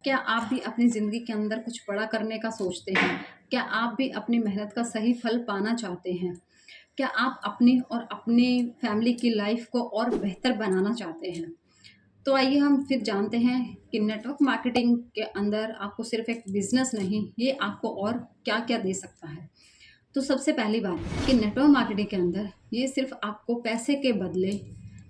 क्या आप भी अपनी ज़िंदगी के अंदर कुछ बड़ा करने का सोचते हैं? क्या आप भी अपनी मेहनत का सही फल पाना चाहते हैं? क्या आप अपनी और अपनी फैमिली की लाइफ को और बेहतर बनाना चाहते हैं? तो आइए हम फिर जानते हैं कि नेटवर्क मार्केटिंग के अंदर आपको सिर्फ एक बिज़नेस नहीं, ये आपको और क्या-क्या दे सकता है। तो सबसे पहली बात कि नेटवर्क मार्केटिंग के अंदर ये सिर्फ आपको पैसे के बदले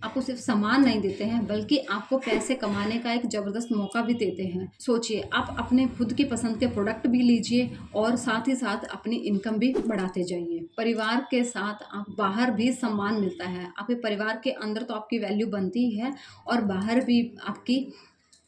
आपको सिर्फ सामान नहीं देते हैं, बल्कि आपको पैसे कमाने का एक ज़बरदस्त मौका भी देते हैं। सोचिए, आप अपने खुद की पसंद के प्रोडक्ट भी लीजिए और साथ ही साथ अपनी इनकम भी बढ़ाते जाइए। परिवार के साथ आप बाहर भी सम्मान मिलता है। आपके परिवार के अंदर तो आपकी वैल्यू बनती ही है और बाहर भी आपकी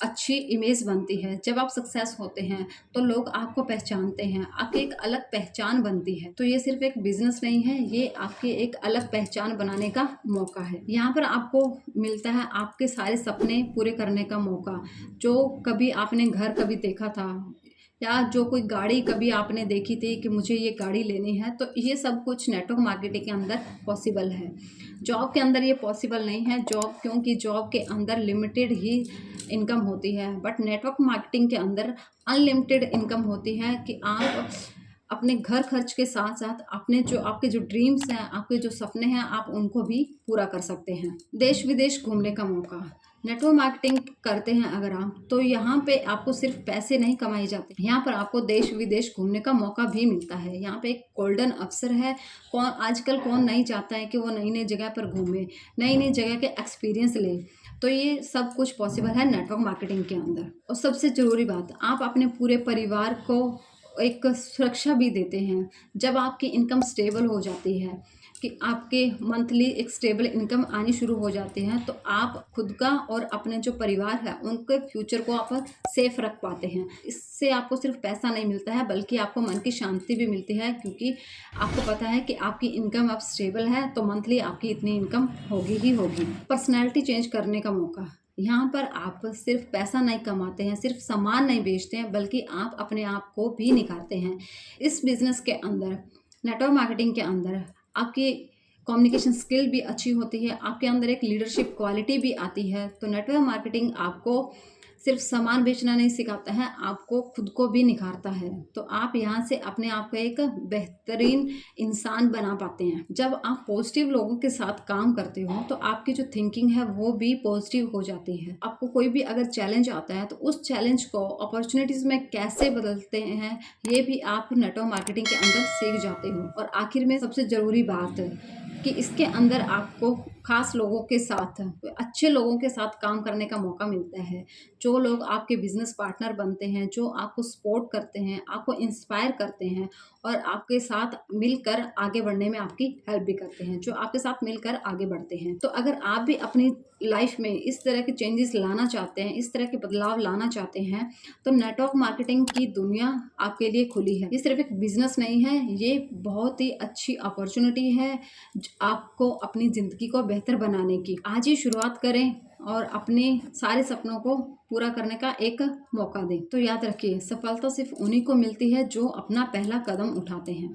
अच्छी इमेज बनती है। जब आप सक्सेस होते हैं तो लोग आपको पहचानते हैं, आपकी एक अलग पहचान बनती है। तो ये सिर्फ एक बिजनेस नहीं है, ये आपकी एक अलग पहचान बनाने का मौका है। यहाँ पर आपको मिलता है आपके सारे सपने पूरे करने का मौका। जो कभी आपने घर कभी देखा था या जो कोई गाड़ी कभी आपने देखी थी कि मुझे ये गाड़ी लेनी है, तो ये सब कुछ नेटवर्क मार्केटिंग के अंदर पॉसिबल है। जॉब के अंदर ये पॉसिबल नहीं है, क्योंकि जॉब के अंदर लिमिटेड ही इनकम होती है, बट नेटवर्क मार्केटिंग के अंदर अनलिमिटेड इनकम होती है कि आप अपने घर खर्च के साथ साथ अपने जो आपके जो ड्रीम्स हैं, आपके जो सपने हैं, आप उनको भी पूरा कर सकते हैं। देश विदेश घूमने का मौका, नेटवर्क मार्केटिंग करते हैं अगर आप, तो यहाँ पे आपको सिर्फ पैसे नहीं कमाए जाते, यहाँ पर आपको देश विदेश घूमने का मौका भी मिलता है। यहाँ पे एक गोल्डन अवसर है। कौन नहीं चाहता है कि वो नई नई जगह पर घूमे, नई नई जगह के एक्सपीरियंस ले। तो ये सब कुछ पॉसिबल है नेटवर्क मार्केटिंग के अंदर। और सबसे ज़रूरी बात, आप अपने पूरे परिवार को एक सुरक्षा भी देते हैं। जब आपकी इनकम स्टेबल हो जाती है कि आपके मंथली एक स्टेबल इनकम आनी शुरू हो जाती है, तो आप खुद का और अपने जो परिवार है उनके फ्यूचर को आप सेफ रख पाते हैं। इससे आपको सिर्फ पैसा नहीं मिलता है, बल्कि आपको मन की शांति भी मिलती है, क्योंकि आपको पता है कि आपकी इनकम अब स्टेबल है, तो मंथली आपकी इतनी इनकम होगी ही होगी। पर्सनैलिटी चेंज करने का मौका, यहाँ पर आप सिर्फ पैसा नहीं कमाते हैं, सिर्फ सामान नहीं बेचते हैं, बल्कि आप अपने आप को भी निखारते हैं। इस बिज़नेस के अंदर, नेटवर्क मार्केटिंग के अंदर आपकी कम्युनिकेशन स्किल भी अच्छी होती है, आपके अंदर एक लीडरशिप क्वालिटी भी आती है। तो नेटवर्क मार्केटिंग आपको सिर्फ सामान बेचना नहीं सिखाता है, आपको खुद को भी निखारता है। तो आप यहाँ से अपने आप को एक बेहतरीन इंसान बना पाते हैं। जब आप पॉजिटिव लोगों के साथ काम करते हो, तो आपकी जो थिंकिंग है वो भी पॉजिटिव हो जाती है। आपको कोई भी अगर चैलेंज आता है, तो उस चैलेंज को अपॉर्चुनिटीज़ में कैसे बदलते हैं, ये भी आप नेटवर्क मार्केटिंग के अंदर सीख जाते हो। और आखिर में सबसे ज़रूरी बात है कि इसके अंदर आपको खास लोगों के साथ, अच्छे लोगों के साथ काम करने का मौका मिलता है। जो लोग आपके बिजनेस पार्टनर बनते हैं, जो आपको सपोर्ट करते हैं, आपको इंस्पायर करते हैं और आपके साथ मिलकर आगे बढ़ने में आपकी हेल्प भी करते हैं, जो आपके साथ मिलकर आगे बढ़ते हैं। तो अगर आप भी अपनी लाइफ में इस तरह के चेंजेस लाना चाहते हैं, इस तरह के बदलाव लाना चाहते हैं, तो नेटवर्क मार्केटिंग की दुनिया आपके लिए खुली है। ये सिर्फ एक बिजनेस नहीं है, ये बहुत ही अच्छी अपॉर्चुनिटी है आपको अपनी ज़िंदगी को बेहतर बनाने की। आज ही शुरुआत करें और अपने सारे सपनों को पूरा करने का एक मौका दें। तो याद रखिए, सफलता सिर्फ उन्हीं को मिलती है जो अपना पहला कदम उठाते हैं।